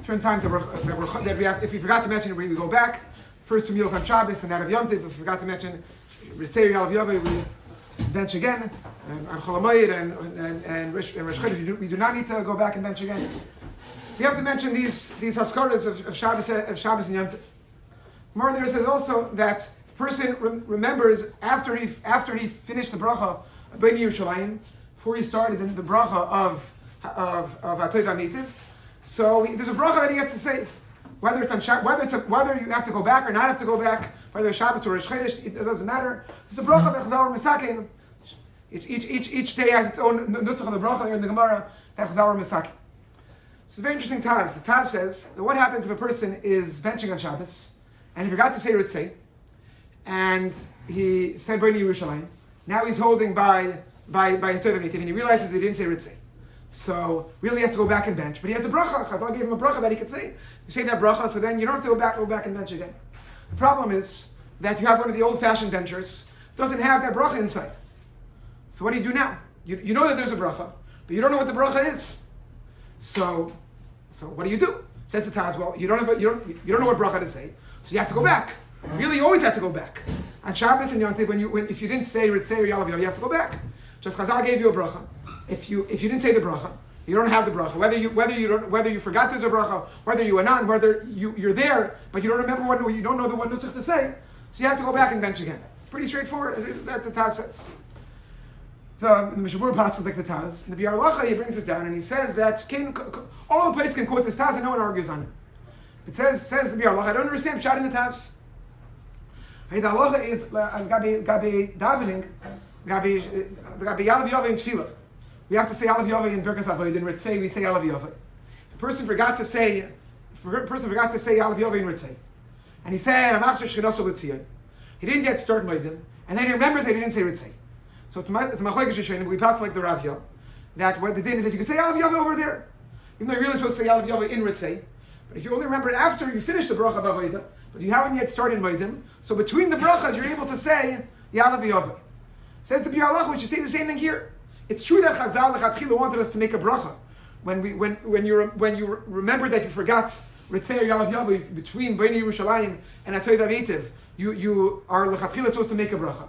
certain times that we have, if we forgot to mention it, we go back. First 2 meals on Shabbos and that of Yom Tov. If we forgot to mention Ritzei Yalav Yavai, we bench again. And on Chol Hamoed and Rosh Chodesh, we do not need to go back and bench again. We have to mention these haskaras of Shabbos and Yom Tov. More there says also that the person remembers after he finished the bracha of Yerushalayim, before he started the bracha of Hatoiv HaMitiv. So there's a bracha that he has to say, whether it's on whether you have to go back or not have to go back, whether it's Shabbos or ROSH CHODESH, it doesn't matter. There's a bracha that Chazal Misakin. Each day has its own nusach of the bracha here in the Gemara that Chazal Misakin. So it's a very interesting Taz. The Taz says that what happens if a person is benching on Shabbos and he forgot to say Ritzei, and he said B'nai Yerushalayim. Now he's holding by Hatoiv HaMitiv, and he realizes he didn't say Ritzei. So really he has to go back and bench. But he has a bracha. Chazal gave him a bracha that he could say. You say that bracha, so then you don't have to go back and bench again. The problem is that you have one of the old-fashioned benchers doesn't have that bracha inside. So what do you do now? You know that there's a bracha, but you don't know what the bracha is. So what do you do? Says the Taz, well, you don't know what bracha to say, so you have to go back. Really, you always have to go back. On Shabbos and Yom Tov, if you didn't say Ritzei or Yalav Yalav, you have to go back. Just Chazal gave you a bracha. If you didn't say the bracha, you don't have the bracha. Whether you forgot there's a bracha, whether you anan, whether you're there, but you don't remember you don't know the one nusach to say, so you have to go back and bench again. Pretty straightforward. That's what the Taz says. The Mishabur passes like the Taz. In the Biur Halacha, he brings this down and he says that all the places can quote this Taz and no one argues on it. It says the Biur Halacha, I don't understand Pshat in the Taz. The halacha is Gabi davening, Gabi Yalav Yavai in Tefillah. We have to say Yalav Yavai in Birkas Avodah. In Ritzei, we say Yalav Yavai. The person forgot to say Yalav Yavai in Ritzei, and he said Amachshir Shchinoso L'Tzion. He didn't yet start Moedim, and then he remembers that he didn't say Ritzei. So it's Machlokes Rishonim. We pass like the Rav Yah, that what the din is that you can say Yalav Yavai over there, even though you're really supposed to say Yalav Yavai in Ritzei. But if you only remember it after you finish the bracha of Avodah, but you haven't yet started Moedim, so between the brachas you're able to say Yalav Yavai. Says the Biur Halacha, we should say the same thing here. It's true that Chazal Lechatchila wanted us to make a bracha when you remember that you forgot Ritzei or Yalav Yavai between B'nai Yerushalayim and Hatoiv HaMitiv. You are Lechatchila supposed to make a bracha,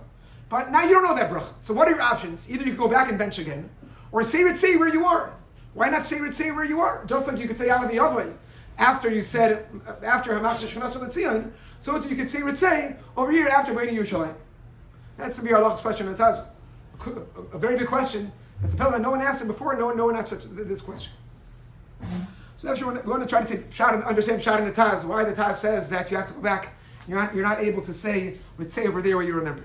but now you don't know that bracha. So what are your options? Either you can go back and bench again, or say Ritzei where you are. Why not say Ritzei where you are? Just like you could say Yalav Yavai after Hamachshir Shchinoso L'Tzion, so you could say Ritzei over here after B'nai Yerushalayim. That's the Biur Halacha's question. It has a very big question. It's a that no one asked it before. No one asked this question. So actually, we want to try to say understand Pshat in the Taz. Why the Taz says that you have to go back. You're not able to say over there where you remember.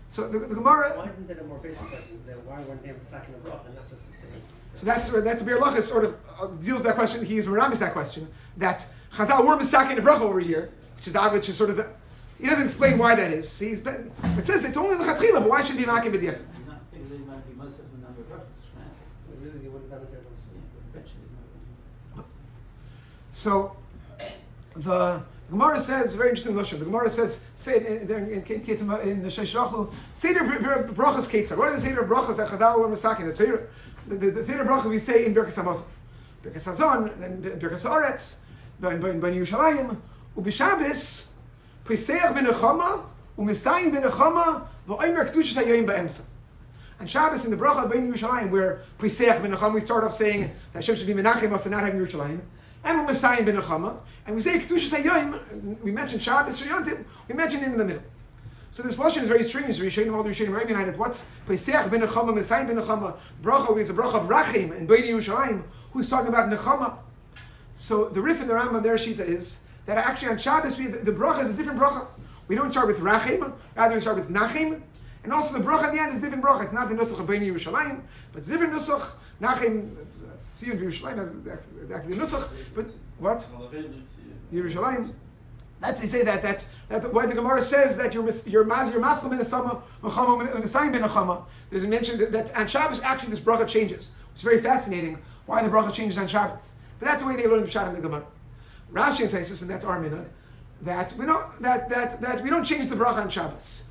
So the Gemara. Why isn't there a more basic question? Why weren't they stuck in the bracha and not just the same? So that's the Biur Halacha sort of deals with that question. He's Meramis that question that Chazal were misaking the bracha over here, which is sort of. He doesn't explain why that is. It says it's only l'chatchila, but why should it be makim b'diafet? So the Gemara says very interesting notion. The Gemara says say in the Sheishrachu Seder brachas ketzar. What are the Seder brachas that Chazal were misaking? The Seder bracha we say in Birkas Hamazon, Birkas Hazon, then Birkas Haaretz, B'nai Yerushalayim, u'b'Shabbos. Pesach ben Nechama, u'Mesayim ben Nechama, v'oimer kedushas hayoyim ba'emsa. On Shabbos in the bracha of B'nai Yerushalayim, where Pesach ben Nechama, we start off saying that Hashem should be menachem us and not having Yerushalayim, and u'Mesayim ben Nechama, and we say kedushas hayoyim. We mention Shabbos or Yom Tov, we mention it in the middle. So this lashon is very strange. Rishonim, all the Rishonim are united. What's Pesach ben Nechama, Mesayim ben Nechama? Bracha is a bracha of Rachim and B'nai Yerushalayim. Who's talking about Nechama? So the Rif in the Rambam there Shita is that actually on Shabbos the bracha is a different bracha. We don't start with Rachim, rather we start with Nachim, and also the bracha at the end is a different bracha. It's not the nusach of B'nai Yerushalayim, but it's a different nusach. Nachim, Tziyun Yerushalayim, actually the nusach, but what? Yerushalayim. That's they say that why the Gemara says that you're maslam in a sama, mechama in a sign ben a chama. There's a mention that on Shabbos actually this bracha changes. It's very fascinating why the bracha changes on Shabbos. But that's the way they learn the Pshat in the Gemara. Rashi tells us, and that's our minhag, that we don't change the bracha on Shabbos.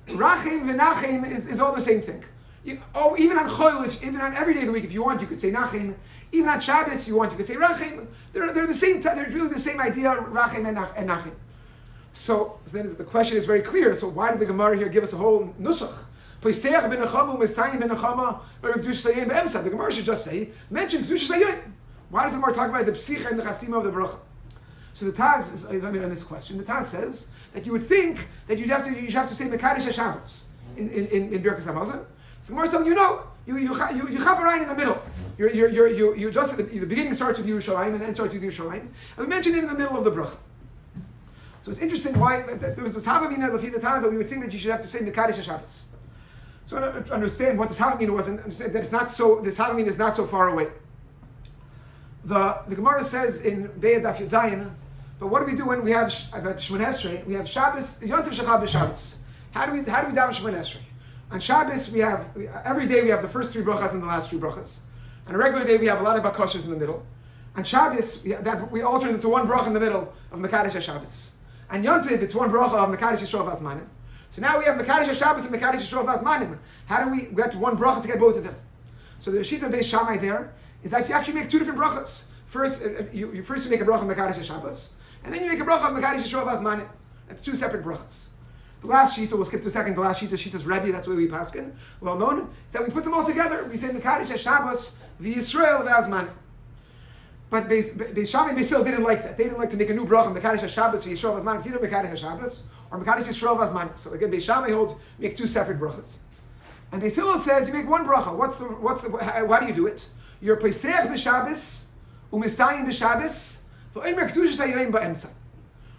Rachim v'nachim is all the same thing. Even on Chol, even on every day of the week, if you want, you could say Nachim. Even on Shabbos, if you want, you could say Rachim. They're the same. They're really the same idea, Rachim and Nachim. So then the question is very clear. So why did the Gemara here give us a whole nusach? The Gemara should just say, mention Kedusha Sayyid. Why does the Gemara talk about the Psicha and the Chastima of the Bracha? So the Taz is on this question. The Taz says that you would think that you have to say Mekadesh HaShabbos in Birkas Hamazon. So the Gemara is telling you no. You chaperayim in the middle. You just the beginning starts with Yerushalayim and then starts with Yerushalayim. And we mentioned it in the middle of the bracha. So it's interesting why that there was this Havamina Lefi the Taz that we would think that you should have to say Mekadesh HaShabbos. So to understand what this Havamina was and understand that it's not so. This Havamina is not so far away. The Gemara says in Be'ed Daf Yud Zayin, but what do we do when we have about Shemon Esrei? We have Shabbos, Yontif Shechal B'Shabbos. How do we daven Shemon Esrei? On Shabbos, every day we have the first three brachas and the last three brachas. On a regular day, we have a lot of bakashas in the middle. On Shabbos, we alternate into one bracha in the middle of Mekadesh HaShabbos. And Yontiv, it's one bracha of Mekadesh Yisroel V'Azmanim. So now we have Mekadesh HaShabbos and Mekadesh Yisroel V'Azmanim. How do we get one bracha to get both of them? So the Shita Beis Shammai there is that you actually make two different brachas. First, you make a bracha of Mekadesh HaShabbos, and then you make a bracha of Mekadesh Yisroel V'Azmanim. That's two separate brachas. The last Shita, we'll skip to a second, the last Shita, Shita's Rabbi, that's where we paskin, well known, is that we put them all together. We say Mekadesh HaShabbos V'Yisrael V'Azmanim. But Beis Shammai and Beis Hillel didn't like that. They didn't like to make a new bracha, Mekadesh HaShabbos V'Yisrael V'Azmanim. It's either Mekadesh HaShabbos or Mekadesh Yisrael V'Azmanim. So again, Beis Shammai holds, make two separate brachas. And Beis Hillel says, you make one bracha. Why do you do it? You're Pesach B'Shabbos, U'Misayim B'Shabbos, V'Omer Kedusha Sayyim Ba'emsa.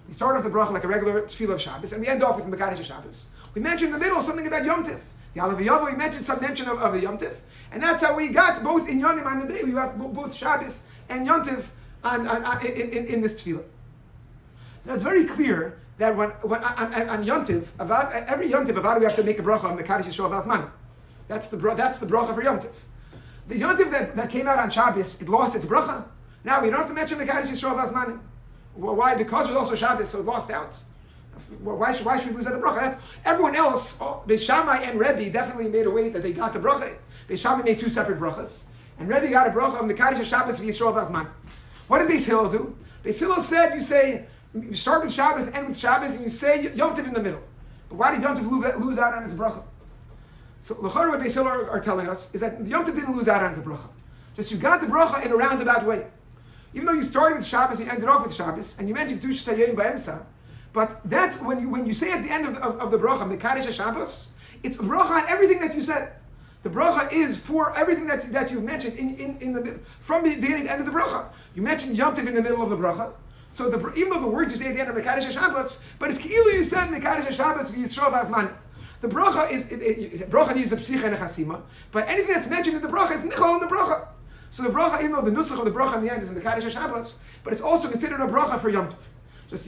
We start off the bracha like a regular tefillah of Shabbos, and we end off with Mekadesh HaShabbos. We mention in the middle something about Yom Tif. The Alav Yavo, we mentioned some mention of the Yom Tif. And that's how we got both in Yonim on the day. We got both Shabbos and Yom Tif in this tefillah. So it's very clear that when on Yom Tif, every Yom Tif, we have to make a bracha on Mekadesh Yisroel V'Azmanim. That's the bracha for Yom Tif. The Yom Tif that came out on Shabbos, it lost its bracha. Now we don't have to mention Mekadesh Yisroel V'Azmanim. Well, why? Because it was also Shabbos, so it lost out. Well, why should we lose out the bracha? Everyone else, Beis Shammai and Rabbi definitely made a way that they got the bracha. Beis Shammai made two separate brachas, and Rabbi got a bracha of Mekadesh HaShabbos V'Yisroel V'Azmanim. What did Beis Hillel do? Beis Hillel said, you start with Shabbos, end with Shabbos, and you say Yom Tif in the middle. But why did Yom Tif lose out on its bracha? So l'chorah, what Beis Hillel are telling us is that Yom Tif didn't lose out on its bracha. Just you got the bracha in a roundabout way. Even though you started with Shabbos, you ended off with Shabbos, and you mentioned Kedusha Sayyim Ba'emsa, but that's when you say at the end of the bracha, Mekadesh HaShabbos, it's a bracha on everything that you said. The bracha is for everything that you've mentioned from the beginning to end of the bracha. You mentioned Yom Tiv in the middle of the bracha, so even though the words you say at the end are Mekadesh HaShabbos, but it's Ki'ilu you said Mekadesh HaShabbos V'Yisroel V'Azmanim. The bracha bracha needs a psicha and a chasima, but anything that's mentioned in the bracha is nichol in the bracha. So the bracha, even though the nusach of the bracha in the end is in the Mekadesh HaShabbos, but it's also considered a bracha for Yom Tov. Just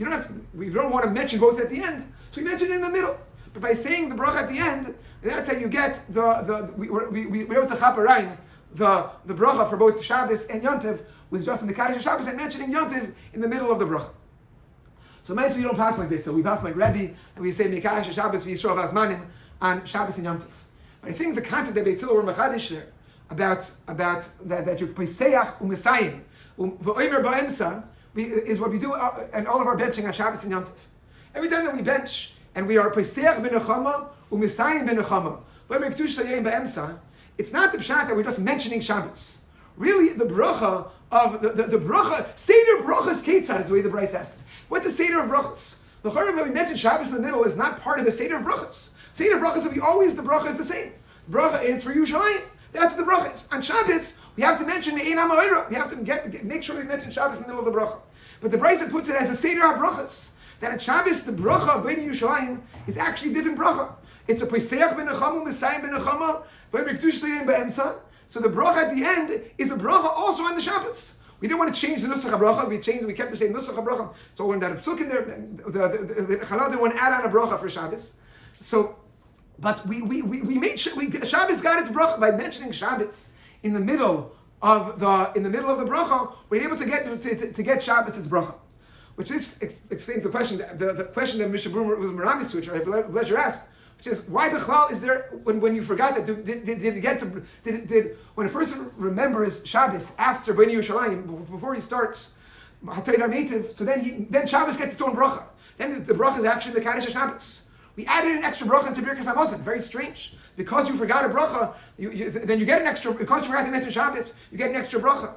we don't want to mention both at the end, so we mention it in the middle. But by saying the bracha at the end, that's how you get we were able to chaperayim the bracha for both Shabbos and Yom Tov with just in the Mekadesh HaShabbos and mentioning Yom Tov in the middle of the bracha. So maybe we don't pass like this. So we pass like Rabbi, and we say Mekadesh HaShabbos V'Yisroel V'Azmanim on Shabbos and Yom Tov. But I think the concept that Beis Hillel were machadish there about that you Pesach u'Misayim v'Omer Ba'emsa is what we do and all of our benching on Shabbos and Yom Tov. Every time that we bench and we are Pesach b'Nechama u'Misayim b'Nechama v'Omer Kedusha Sayyim Ba'emsa, it's not the pshat that we're just mentioning Shabbos. Really, the bracha of the bracha Seder brachas Ketzad is the way the Bryce asks. What's a Seder of brachas? The chorah when we mention Shabbos in the middle is not part of the Seder of brachas. Seder of brachas will be always the bracha is the same. Bracha is for Yerushalayim. That's the bracha. On Shabbos, we have to mention the Ein HaMa'ira. We have to make sure we mention Shabbos in the middle of the bracha. But the Brisa puts it as a Seder HaBrachas. That at Shabbos, the bracha of Bnei Yerushalayim is actually a different bracha. It's a Pesach b'Nechama, Messiah b'Nechama, v'Omer Kedusha Sayyim Ba'emsa. So the bracha at the end is a bracha also on the Shabbos. We didn't want to change the Nusach HaBracha. We kept the same Nusach HaBracha. So when that psuk in there, the Chazal didn't want to add on a bracha for Shabbos. So, but we made Shabbos got its bracha by mentioning Shabbos in the middle of the bracha. We're able to get Shabbos its bracha, which this explains the question. The question that Mishnah Berurah was Meramis to, which I pleasure asked, which is why Bechlal is there when you forgot that? Did when a person remembers Shabbos after Bnei Yerushalayim before he starts so then Shabbos gets its own bracha. Then the bracha is actually the Kaddish Shabbos. We added an extra bracha into Birkas Hamazon. Very strange. Because you forgot a bracha, then you get an extra. Because you forgot to mention Shabbos, you get an extra bracha.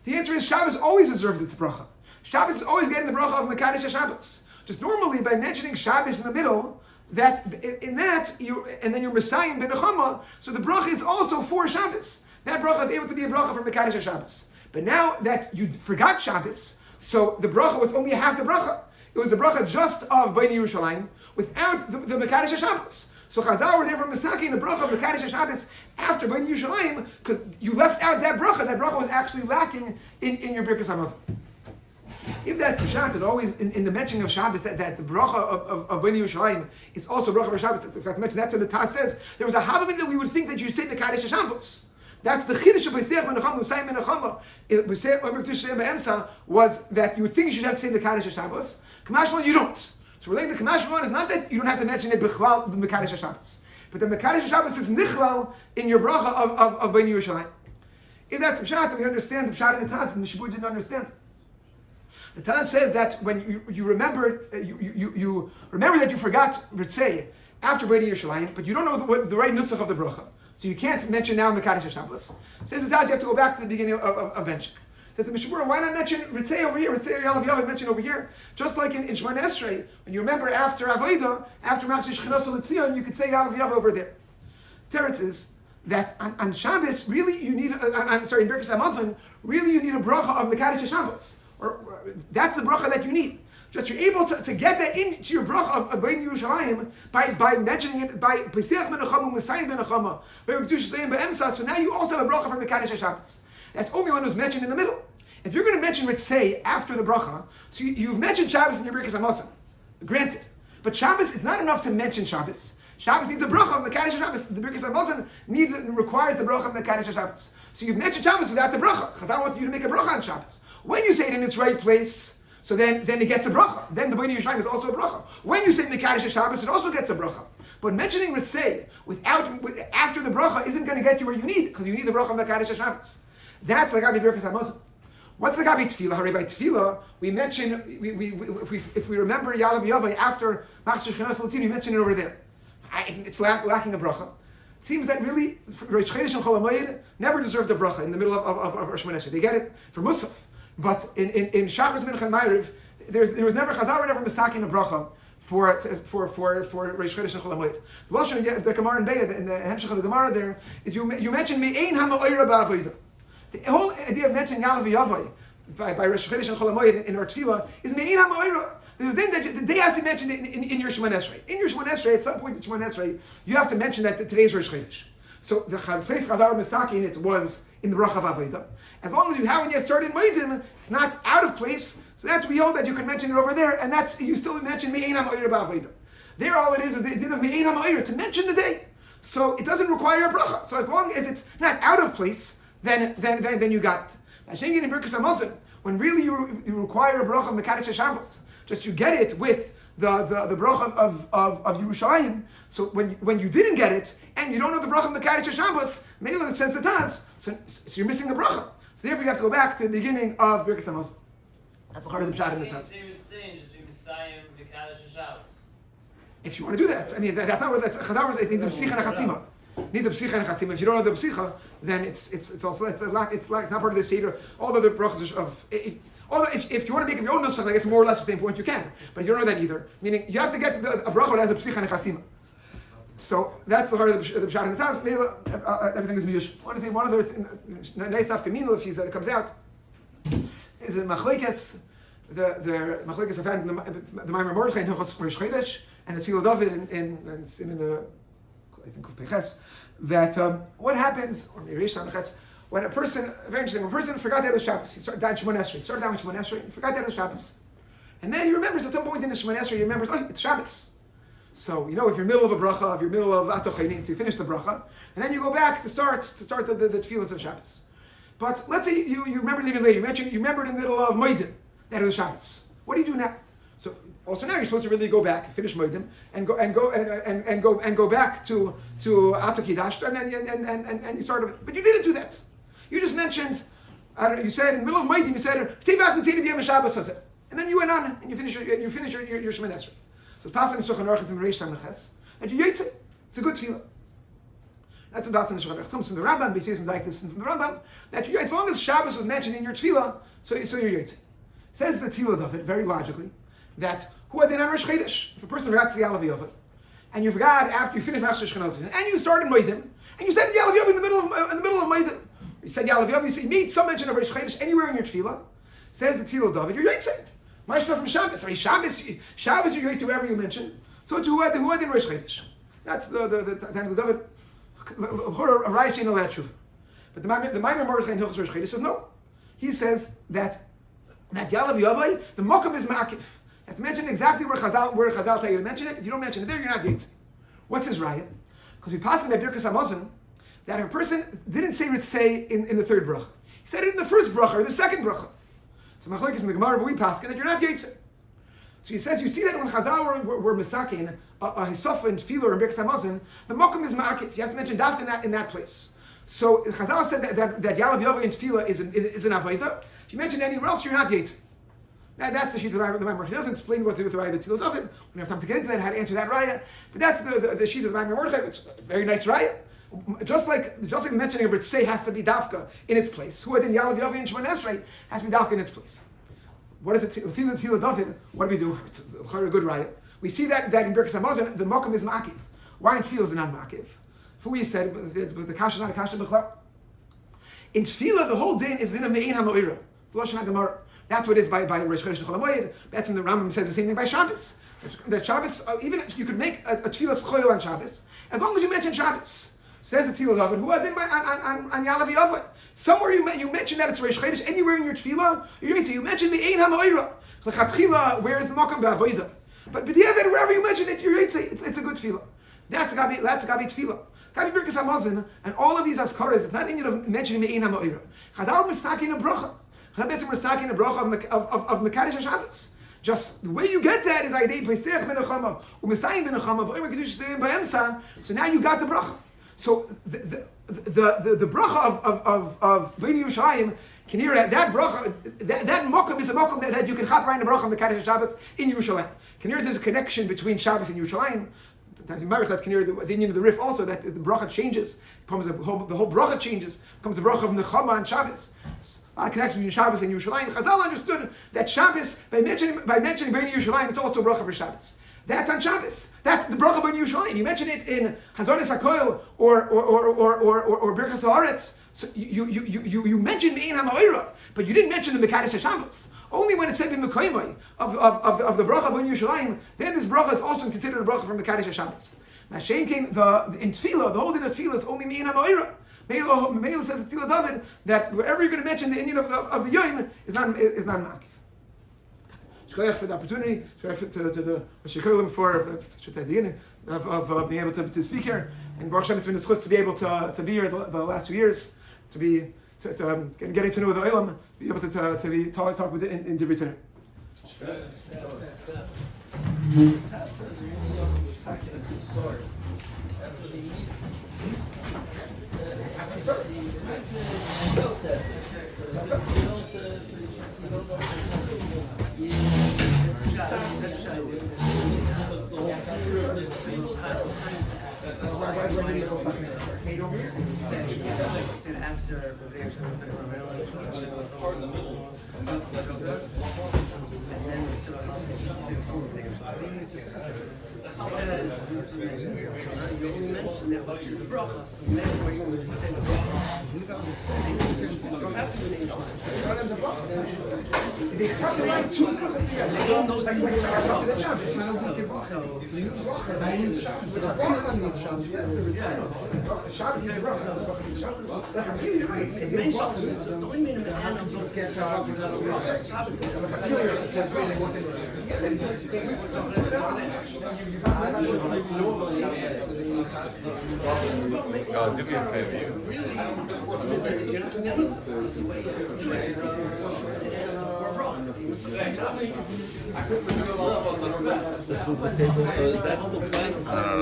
The answer is Shabbos always deserves its bracha. Shabbos is always getting the bracha of Mekadesh Shabbos. Just normally by mentioning Shabbos in the middle, and then you're Messiah ben Nechama, so the bracha is also for Shabbos. That bracha is able to be a bracha for Mekadesh Shabbos. But now that you forgot Shabbos, so the bracha was only half the bracha. It was the bracha just of Bnei Yerushalayim without the Mekadesh Shabbos. So Chazal were therefore misaking the bracha of Mekadesh Shabbos after Bnei Yerushalayim because you left out that bracha. That bracha was actually lacking in your Birkas Hamazon. If that pshat had always in the mentioning of Shabbos that the bracha of Bnei Yerushalayim is also bracha for Shabbos. In fact, that's what the Taz says. There was a havamina that we would think that you say Mekadesh Shabbos. That's the chiddush of B'seich ben Nechama, Messiah ben Nechama. B'seich was that you would think you should have to say Mekadesh Shabbos. Kamashman, you don't. So we're laying the Kamashman is not that you don't have to mention it B'chlal the Mekadesh Shabbos, but the Mekadesh Shabbos is nichlal in your bracha of Bnei Yerushalayim. If that's pshat, we understand the pshat in the Taz, and the Shibur didn't understand. The Taz says that when you remember, you remember that you forgot Ritzei after Bnei Yerushalayim, but you don't know the right nusach of the bracha. So you can't mention now Mekadesh Shabbos. Says the Taz, you have to go back to the beginning of Benchik. Says the Mishmura, why not mention Ritzei over here? Ritzei Yalav Yalav mentioned over here. Just like in Shemon Esrei, when you remember after Avodah, after Machzir Shchinos L'Tzion, you could say Yalav Yalav over there. Teretz is that on Shabbos, really you need, in Birkas Hamazon, really you need a bracha of Mekadesh Shabbos. Or that's the bracha that you need. Just you're able to get that into your bracha of Bnei Yerushalayim by mentioning it by Pesach ben Nechama, Messiah ben Nechama, so now you also have a bracha for Mekadesh Shabbos. That's only one who's mentioned in the middle. If you're going to mention Ritzei after the bracha, so you've mentioned Shabbos in your Birkas Hamazon, granted. But Shabbos, it's not enough to mention Shabbos. Shabbos needs a bracha of Mekadesh Shabbos. The Birkas Hamazon requires the bracha of Mekadesh Shabbos. So you've mentioned Shabbos without the bracha. Chazal want you to make a bracha on Shabbos. When you say it in its right place, so then it gets a bracha. Then the Bnei Yerushalayim is also a bracha. When you say Mekadesh Shabbos, it also gets a bracha. But mentioning Ritzei after the bracha isn't going to get you where you need, because you need the bracha of Mekadesh Shabbos. That's like Gabi Birkas Hamazon. What's the Gabi Tefillah? Hooray, by Tefillah, we mention, if we remember Yalav Yavai after Machzir Shchinos L'Tzion, we mention it over there. It's lacking a bracha. It seems that really, Rosh Chodesh and Chol HaMoed never deserved a bracha in the middle of Shemon Esrei. They get it for Musaf. But in Shachar, Mincha, and Ma'ariv, there was never, Chazal were never misaking a bracha for Rosh Chodesh and Chol HaMoed. The Lashon of the Gemara in Be'ed, in the Hemshech of the Gemara there, is you mention Me'ein HaMa'oira Ba'avodah. The whole idea of mentioning Yalav Yavai by Rosh Chodesh and Chol HaMoed in our Tefillah is Me'ein HaMa'oira. The thing that they have to mention it in your Shemon Esrei. In your Shemon Esrei, at some point in Shemon Esrei, you have to mention that today's Rosh Chodesh. So the place Chazar Misaki in it was in the Bracha of Avodah. As long as you haven't yet started Moedim, it's not out of place. So that's we hold that you can mention it over there, and that's you still mention Me'ein HaMa'oira Ba'avodah. There, all it is the din of Me'ein HaMa'oira to mention the day. So it doesn't require a bracha. So as long as it's not out of place, then you got it. Hashem in Birkas Hamazon, when really you require a bracha of Mekadesh Shabbos, just you get it with the bracha of Yerushalayim. So when you didn't get it and you don't know the bracha of Mekadesh Shabbos, Mela says it does. So you're missing the bracha. So therefore you have to go back to the beginning of Birkas Hamazon. That's the heart of the pshat in the Taz. If you want to do that, I mean that's not what that's Chazar. It needs a psicha and a chasima. Needs a psicha and a chasima. If you don't know the psicha, then it's also it's not part of the seder. All the other brachas of. If you want to make up your own nusach, like it's more or less the same point, you can. But if you don't know that either, meaning you have to get to a bracha that has a psicha and a chasima. So that's the heart of the pshat in the Taz. Everything is miyush. One other thing, nice afkamino, if it comes out, is in machlekes. The machlekes are found in the Maimer Mordechai in Rosh Chodesh and the Tefillah David in I think of Peches, that what happens, or Yerushalayim, when a person, very interesting, when a person forgot to have a Shabbos, he started down Shemon Esrei, he forgot to have a Shabbos. And then he remembers at some point in the Shemon Esrei, he remembers, oh, it's Shabbos. So, if you're middle of a bracha, if you're middle of Atochainin, so you finish the bracha, and then you go back to start the tefillos of Shabbos. But let's say you remembered even later, you remembered in the middle of Moedim, that it was Shabbos. What do you do now? So, Also now you're supposed to really go back, finish Moedim, and go back to Atakidash, and you started. But you didn't do that. You just mentioned. I don't know. You said in the middle of Moedim, you said Shabbos, and then you went on and you finished your Shemoneh Esrei. So it's passing in Shulchan Aruch and Reish Samachas, and you yotze. It's a good tefillah. That's what that's in the Shulchan Aruch. It comes from the Rambam. We see something like this from the Rambam. That as long as Shabbos was mentioned in your tefillah, so you're yotze. Says the tefillah of it very logically that who had on ROSH CHODESH, if a person forgot to say Yalav Yova, and you forgot after you finished Machshir Shechanotin, and you started Moedim, and you said Yalav Yova in the middle of Moedim. You said Yalav Yova, you made some mention of ROSH CHODESH anywhere in your tefillah. Says the tefillah of it, you're yotze. Ma'ashna from Shabbos. I mean, Shabbos you're yotze wherever you mention. So to who had in ROSH CHODESH. That's the time of the David. But the Maimer Mordechai in Hilchos ROSH CHODESH says no. He says that Yalav Yovai, the Mokum is Ma'akif. That's mentioned exactly where Chazal tell you to mention it. If you don't mention it there, you're not yotze. What's his raya? Because we passed in that Birkas Hamazon that a person didn't say Ritzei in the third bracha. He said it in the first bracha or the second bracha. So Machlokes in the Gemara, but we pass that you're not yotze. So he says, you see that when Chazal were misakin Hisofa and Tefillah and Birkas Hamazon, the Mokum is Ma'akif. You have to mention Daf in that place. So Chazal said that Yalav Yova in Tefillah is an Avodah. If you mention anywhere else, you're not yotze. That's the sheet of the Maimer. He doesn't explain what to do with the raya of the Tefillah David. We don't have time to get into that, how to answer that raya. But that's the sheet of the Maimer Mordechai. It's a very nice raya. Just like the mentioning of Ritzei has to be dafka in its place. Who in Yalav Yova and Shemoneh Esrei has to be dafka in its place. What is it? The Tefillah David. What do we do? It's a good raya. We see that in Birkas Hamazon the Mokum is Ma'akiv. Why in Tefillah is it not Ma'akiv? For we said the Kasha is not a Kasha B'chlar. In Tefillah the whole din is in a Me'in HaMo'ira. It's Lashon HaGemara. That's what it is by ROSH CHODESH and Chol HaMoed. That's in the Rambam says the same thing by Shabbos. That Shabbos, even you could make a tefillah choil on Shabbos as long as you mention Shabbos. Says the tefillah of it. Who adin on Yalav Yova? Somewhere you mention that it's ROSH CHODESH. Anywhere in your tefillah, you mention the Ein HaMo'ira. L'chatchila, where is the Makam Ba'avodah? But b'diavad, wherever you mention it, you're yotze. It's a good tefillah. That's a gabi tefillah. Gabi Birkas Hamazon and all of these askaras. It's not in you mentioning the Ein HaMo'ira. Chazal misakin a bracha. Chazal a bracha of Mekadesh Shabbos. Just the way you get that is Aidei Pesach Menachama U'Mesayim Menachama V'Omer Kedush Seim Ba'emsa. So now you got the bracha. So the bracha of Bnei Yerushalayim can hear that bracha. That mokum is a mokum that you can chop right in the bracha of Mekadesh Shabbos in Yerushalayim. Can hear there's a connection between Shabbos and Yerushalayim. That can hear the union of the riff also, that the bracha changes, the whole bracha changes, becomes the bracha of Nechama on Shabbos. A lot of connection between Shabbos and Yerushalayim. Chazal understood that Shabbos, by mentioning Bnei Yerushalayim, it's also a bracha for Shabbos. That's on Shabbos. That's the bracha of Bnei Yerushalayim. You mention it in Hazonis HaKoil or Birkas Haaretz. So you mentioned the Ein HaMo'ira, but you didn't mention the Mekadesh Shabbos. Only when it said in the Koimai of the bracha of Bnei Yerushalayim, then this bracha is also considered a bracha from Mekadesh Shabbos. Mashen came in Tefillah, the whole din of Tefillah is only Ein HaMo'ira. Meila says to Tefillah David that wherever you're going to mention the Indian of the Yom is not Ma'akiv. Shkoyach for the opportunity, shkoyach to the Shikolim for the beginning of being able to speak here, and Baruch Hashem it's been a zchus to be able to be here the last few years, getting to know the Olam, be able to talk with it in Divrei Torah. That's what he needs. God, do me a favor. Let's move the table. Is that still playing? No.